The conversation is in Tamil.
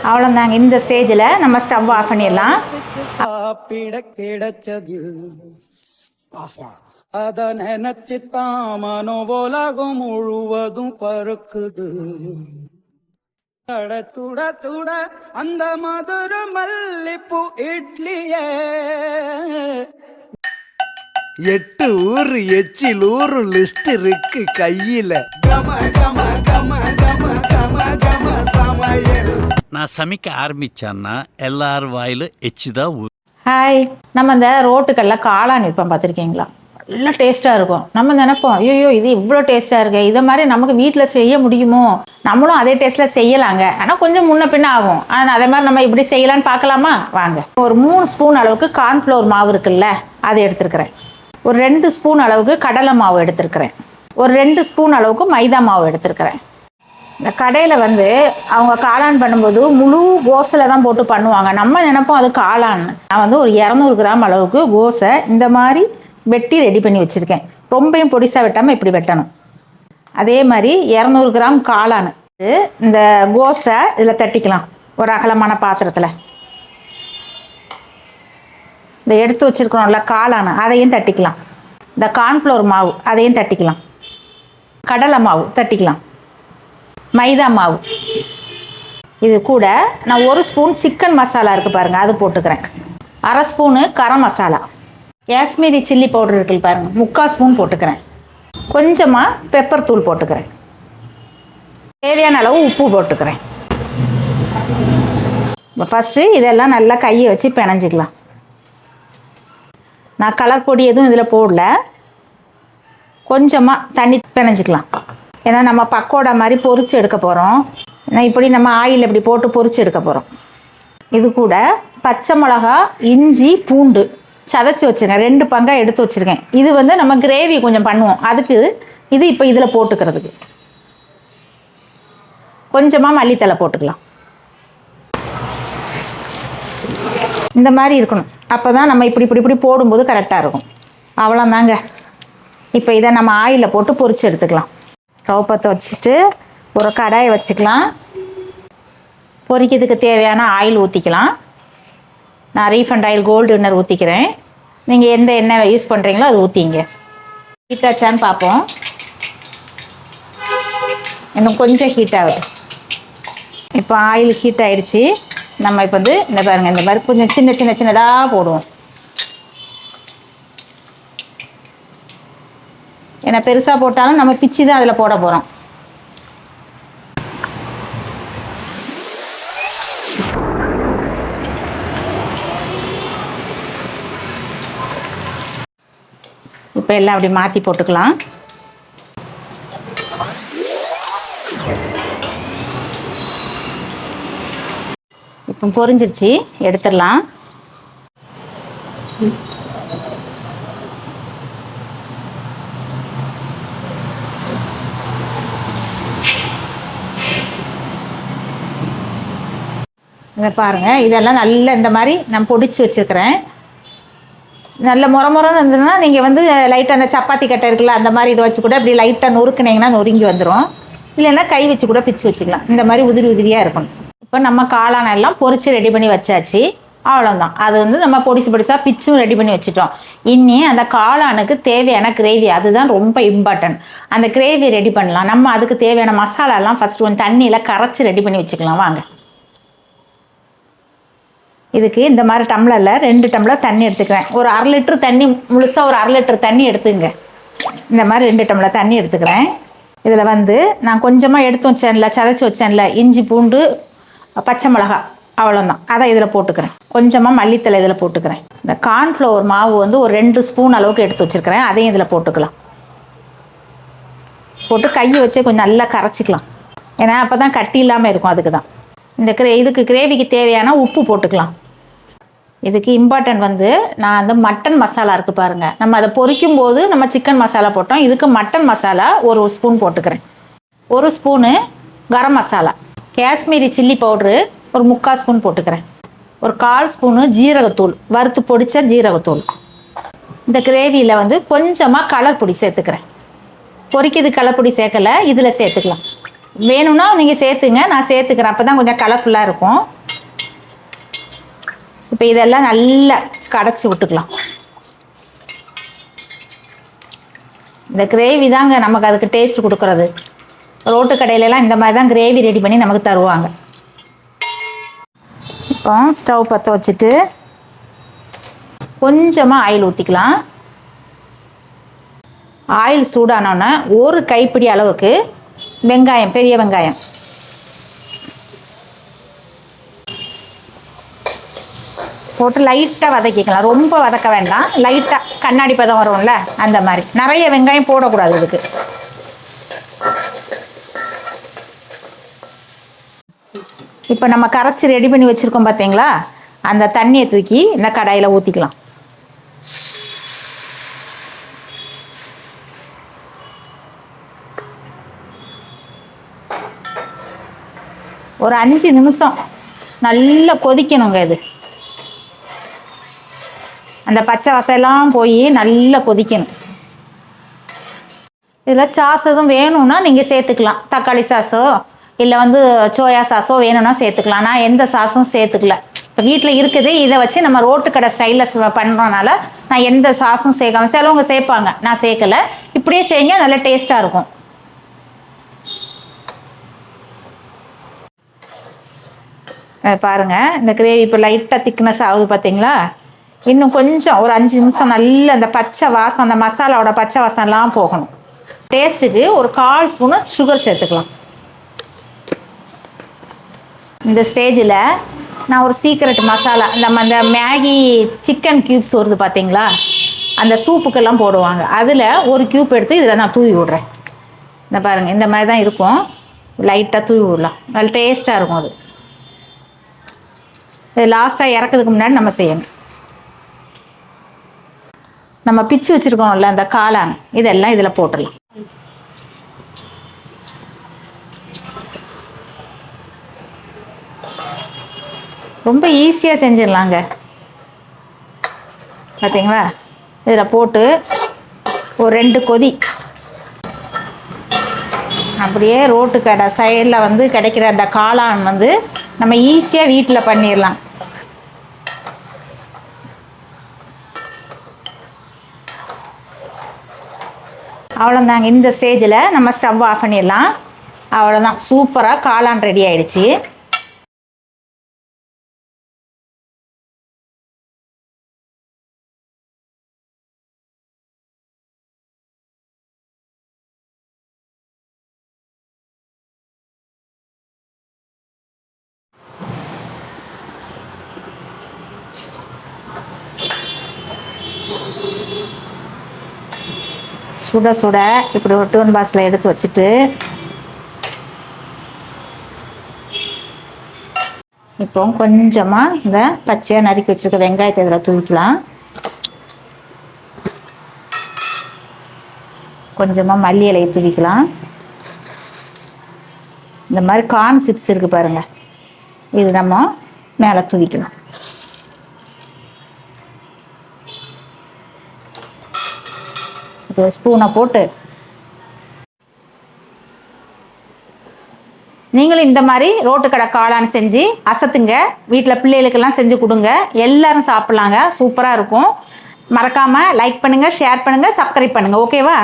அவ்வளோதாங்க. இந்த ஸ்டேஜில் நம்ம ஸ்டவ் ஆஃப் பண்ணிடலாம். சாப்பிட கிடைச்சது அத நினைச்சுத்தான் மனோலகம் முழுவதும் பறக்குது. சுட சுட அந்த மதுர மல்லிப்பூ இட்லியே 8 ஊரு எச்சில் ஊரு லிஸ்ட் இருக்கு கையில. கம கம கம கம கம கம சமையல். நான் சமைக்க ஆரம்பிச்சேன்னா எல்லார் வாயிலும் எச்சுதான் ஊர். ஹாய், நம்ம இந்த ரோட்டுக்கெல்லாம் காளான் விற்போம், பார்த்துருக்கீங்களா? நல்லா டேஸ்ட்டாக இருக்கும். நம்ம நினைப்போம், ஐயோ இது இவ்வளோ டேஸ்ட்டாக இருக்கு, இதை மாதிரி நமக்கு வீட்டில் செய்ய முடியுமோ, நம்மளும் அதே டேஸ்ட்டில் செய்யலாங்க. ஆனால் கொஞ்சம் முன்ன பின்ன ஆகும். ஆனால் அதே மாதிரி நம்ம இப்படி செய்யலான்னு பார்க்கலாமா? வாங்க. ஒரு 3 ஸ்பூன் அளவுக்கு கார்ன்ஃப்ளவர் மாவு இருக்குல்ல, அதை எடுத்துருக்கிறேன். ஒரு 2 ஸ்பூன் அளவுக்கு கடலை மாவு எடுத்துருக்கிறேன். ஒரு 2 ஸ்பூன் அளவுக்கு மைதா மாவு எடுத்துருக்கிறேன். இந்த கடையில் அவங்க காளான் பண்ணும்போது முழு கோஸில் தான் போட்டு பண்ணுவாங்க. நம்ம நினைப்போம் அது காளான். நான் ஒரு 200 கிராம் அளவுக்கு கோஸை இந்த மாதிரி வெட்டி ரெடி பண்ணி வச்சுருக்கேன். ரொம்பவும் பொடிசாக வெட்டாமல் இப்படி வெட்டணும். அதே மாதிரி 200 கிராம் காளான் இந்த கோஸை இதில் தட்டிக்கலாம். ஒரு அகலமான பாத்திரத்தில் இந்த எடுத்து வச்சுருக்கிறோம்ல காளான், அதையும் தட்டிக்கலாம். இந்த கார்ன்ஃப்ளவர் மாவு அதையும் தட்டிக்கலாம். கடலை மாவு தட்டிக்கலாம். மைதா மாவு, இது கூட நான் 1 ஸ்பூன் சிக்கன் மசாலா இருக்குது பாருங்கள், அது போட்டுக்கிறேன். 1/2 spoon garam masala, Kashmiri chilli powder இருக்குது பாருங்கள், 3/4 ஸ்பூன் போட்டுக்கிறேன். கொஞ்சமாக பெப்பர் தூள் போட்டுக்கிறேன். தேவையான அளவு உப்பு போட்டுக்கிறேன். ஃபஸ்ட்டு இதெல்லாம் நல்லா கையை வச்சு பிணைஞ்சிக்கலாம். நான் கலர் பொடி எதுவும் இதில் போடல, கொஞ்சமாக தண்ணி பிணைஞ்சிக்கலாம். ஏன்னா நம்ம பக்கோடா மாதிரி பொரிச்சு எடுக்க போகிறோம். ஏன்னா இப்படி நம்ம ஆயில் இப்படி போட்டு பொரிச்சு எடுக்க போகிறோம். இது கூட பச்சை மிளகா, இஞ்சி, பூண்டு சதைச்சி வச்சுருக்கேன். 2 பங்காக எடுத்து வச்சுருக்கேன். இது நம்ம கிரேவி கொஞ்சம் பண்ணுவோம், அதுக்கு இது இப்போ இதில் போட்டுக்கிறதுக்கு. கொஞ்சமாக மல்லித்தலை போட்டுக்கலாம். இந்த மாதிரி இருக்கணும். அப்போ தான் நம்ம இப்படி இப்படி இப்படி போடும்போது கரெக்டாக இருக்கும். அவ்வளோதாங்க. இப்போ இதை நம்ம ஆயிலில் போட்டு பொரிச்சு எடுத்துக்கலாம். ஸ்டவ் பற்ற வச்சுட்டு ஒரு கடாயை வச்சுக்கலாம். பொரிக்கிறதுக்கு தேவையான ஆயில் ஊற்றிக்கலாம். நான் ரீஃபண்ட் ஆயில் கோல்டு வின்னர் ஊற்றிக்கிறேன். நீங்கள் எந்த எண்ணெய் யூஸ் பண்ணுறீங்களோ அது ஊற்றிங்க. ஹீட் ஆச்சான்னு பார்ப்போம். இன்னும் கொஞ்சம் ஹீட் ஆகுது. இப்போ ஆயில் ஹீட் ஆகிடுச்சு. நம்ம இப்போ இந்த பாருங்கள், இந்த மாதிரி கொஞ்சம் சின்ன சின்னதாக போடுவோம். ஏன்னா பெருசாக போட்டாலும் நம்ம பிச்சு தான் அதில் போட போகிறோம். இப்போ எல்லாம் அப்படி மாற்றி போட்டுக்கலாம். இப்போ பொரிஞ்சிருச்சு, எடுத்துடலாம். இதை பாருங்கள், இதெல்லாம் நல்லா இந்த மாதிரி நான் பொடிச்சு வச்சுருக்கிறேன். நல்ல முறன்னு இருந்ததுன்னா நீங்கள் லைட்டாக அந்த சப்பாத்தி கட்டை இருக்குல்ல, அந்த மாதிரி இதை வச்சு கூட இப்படி லைட்டாக நொறுக்குனீங்கன்னா நொறுங்கி வந்துடும். இல்லைன்னா கை வச்சு கூட பிச்சு வச்சுக்கலாம். இந்த மாதிரி உதிரி உதிரியாக இருக்கணும். இப்போ நம்ம காளான் எல்லாம் பொரிச்சு ரெடி பண்ணி வச்சாச்சு. அவ்வளோதான். அது நம்ம பொடிசாக பிச்சும் ரெடி பண்ணி வச்சுட்டோம். இனி அந்த காளானுக்கு தேவையான கிரேவி, அதுதான் ரொம்ப இம்பார்ட்டன்ட். அந்த கிரேவி ரெடி பண்ணலாம். நம்ம அதுக்கு தேவையான மசாலாலாம் ஃபஸ்ட்டு கொஞ்சம் தண்ணியில் கரைச்சி ரெடி பண்ணி வச்சுக்கலாம். வாங்க. இதுக்கு இந்த மாதிரி டம்ளரில் 2 டம்ளர் தண்ணி எடுத்துக்கிறேன். ஒரு 1/2 லிட்டர் தண்ணி, முழுசாக ஒரு 1/2 லிட்டர் தண்ணி எடுத்துங்க. இந்த மாதிரி 2 டம்ளர் தண்ணி எடுத்துக்கிறேன். இதில் நான் கொஞ்சமாக எடுத்து வச்சேன்ல, சதைச்சி வச்சேன்ல, இஞ்சி, பூண்டு, பச்சை மிளகா, அவ்வளோதான். அதை இதில் போட்டுக்கிறேன். கொஞ்சமாக மல்லித்தலை இதில் போட்டுக்கிறேன். இந்த கார்ன்ஃப்ளவர் மாவு ஒரு 2 ஸ்பூன் அளவுக்கு எடுத்து வச்சுருக்கிறேன். அதையும் இதில் போட்டுக்கலாம். போட்டு கையை வச்சே கொஞ்சம் நல்லா கரைச்சிக்கலாம். ஏன்னா அப்போ தான் கட்டி இல்லாமல் இருக்கும். அதுக்கு தான் இதுக்கு கிரேவிக்கு தேவையான உப்பு போட்டுக்கலாம். இதுக்கு இம்பார்ட்டன்ட் நான் அந்த மட்டன் மசாலா இருக்குது பாருங்கள். நம்ம அதை பொரிக்கும் போது நம்ம சிக்கன் மசாலா போட்டோம். இதுக்கு மட்டன் மசாலா 1 ஸ்பூன் போட்டுக்கிறேன். 1 spoon garam masala, Kashmiri chilli powder ஒரு 3/4 ஸ்பூன் போட்டுக்கிறேன். ஒரு 1/4 ஸ்பூனு ஜீரகத்தூள், வறுத்து பொடித்த ஜீரகத்தூள். இந்த கிரேவியில் கொஞ்சமாக கலர் பொடி சேர்த்துக்கிறேன். பொரிக்கிறது கலர் பொடி சேர்க்கலை, இதில் சேர்த்துக்கலாம். வேணும்னா நீங்கள் சேர்த்துங்க, நான் சேர்த்துக்கிறேன். அப்போ தான் கொஞ்சம் கலர்ஃபுல்லாக இருக்கும். இப்போ இதெல்லாம் நல்லா கடைச்சி விட்டுக்கலாம். இந்த கிரேவி தாங்க நமக்கு அதுக்கு டேஸ்ட் கொடுக்குறது. ரோட்டு கடையிலலாம் இந்த மாதிரி தான் கிரேவி ரெடி பண்ணி நமக்கு தருவாங்க. இப்போ ஸ்டவ் பற்ற வச்சுட்டு கொஞ்சமாக ஆயில் ஊற்றிக்கலாம். ஆயில் சூடானோன்னா ஒரு கைப்பிடி அளவுக்கு வெங்காயம், பெரிய வெங்காயம் போட்டு லைட்டாக வதக்கிக்கலாம். ரொம்ப வதக்க வேண்டாம், லைட்டாக கண்ணாடி பதம் வரும்ல அந்த மாதிரி. நிறைய வெங்காயம் போடக்கூடாது இதுக்கு. இப்போ நம்ம கரைச்சி ரெடி பண்ணி வச்சுருக்கோம் பார்த்தீங்களா, அந்த தண்ணியை தூக்கி இந்த கடாயில் ஊற்றிக்கலாம். ஒரு 5 நிமிஷம் நல்லா கொதிக்கணுங்க. இது அந்த பச்சை வசையெல்லாம் போய் நல்லா கொதிக்கணும். இதில் சாஸ் எதுவும் வேணும்னா நீங்கள் சேர்த்துக்கலாம். தக்காளி சாஸோ இல்லை சோயா சாஸோ வேணும்னா சேர்த்துக்கலாம். நான் எந்த சாஸும் சேர்த்துக்கல. இப்போ வீட்டில் இருக்குது, இதை வச்சு நம்ம ரோட்டு கடை ஸ்டைலில் பண்ணுறதுனால நான் எந்த சாஸும் சேர்க்காம, சிலவங்க சேர்ப்பாங்க, நான் சேர்க்கலை. இப்படியே செய்யுங்க, நல்லா டேஸ்ட்டாக இருக்கும். பாருங்கள், இந்த கிரேவி இப்போ லைட்டாக திக்னஸ் ஆகுது பார்த்தீங்களா. இன்னும் கொஞ்சம் ஒரு 5 நிமிஷம் நல்ல அந்த பச்சை வாசம், அந்த மசாலாவோட பச்சை வாசம்லாம் போகணும். டேஸ்ட்டுக்கு ஒரு 1/4 ஸ்பூனு சுகர் சேர்த்துக்கலாம். இந்த ஸ்டேஜில் நான் ஒரு சீக்ரெட் மசாலா, நம்ம அந்த மேகி சிக்கன் க்யூப்ஸ் வருது பார்த்தீங்களா, அந்த சூப்புக்கெல்லாம் போடுவாங்க, அதில் ஒரு க்யூப் எடுத்து இதில் நான் தூவி விட்றேன். இந்த பாருங்கள், இந்த மாதிரி தான் இருக்கும். லைட்டாக தூவி விடலாம், நல்ல டேஸ்ட்டாக இருக்கும். அது இது லாஸ்ட்டாக இறக்கிறதுக்கு முன்னாடி நம்ம செய்யணும். நம்ம பிச்சு வச்சுருக்கோம்ல அந்த காளான், இதெல்லாம் இதில் போட்டுடலாம். ரொம்ப ஈஸியாக செஞ்சிடலாங்க. பார்த்தீங்களா, இதில் போட்டு ஒரு 2 கொதி, அப்படியே ரோட்டு கடை சைடில் கிடைக்கிற அந்த காளான் நம்ம ஈஸியாக வீட்டில் பண்ணிடலாம். அவ்வளோதாங்க. இந்த ஸ்டேஜில் நம்ம ஸ்டவ் ஆஃப் பண்ணிடலாம். அவ்வளோதான், சூப்பராக காளான் ரெடி ஆயிடுச்சு. சுட சுட இப்படி ஒரு டிஃபன் பாக்ஸில் எடுத்து வச்சுட்டு இப்போ கொஞ்சமாக இந்த பச்சையாக நறுக்கி வச்சுருக்க வெங்காயத்தை இதில் தூக்கிக்கலாம். கொஞ்சமாக மல்லி இலையை தூக்கிக்கலாம். இந்த மாதிரி கார்ன் சிப்ஸ் இருக்குது பாருங்கள், இது நம்ம மேலே தூக்கிக்கலாம். ஒரு ஸ்பூனை போட்டு நீங்களும் இந்த மாதிரி ரோட்டு கடை காளான் செஞ்சு அசத்துங்க. வீட்டில் பிள்ளைகளுக்கெல்லாம் செஞ்சு கொடுங்க, எல்லாரும் சாப்பிட்லாங்க. சூப்பராக இருக்கும். மறக்காமல் லைக் பண்ணுங்கள், ஷேர் பண்ணுங்கள், சப்ஸ்கிரைப் பண்ணுங்கள். ஓகேவா?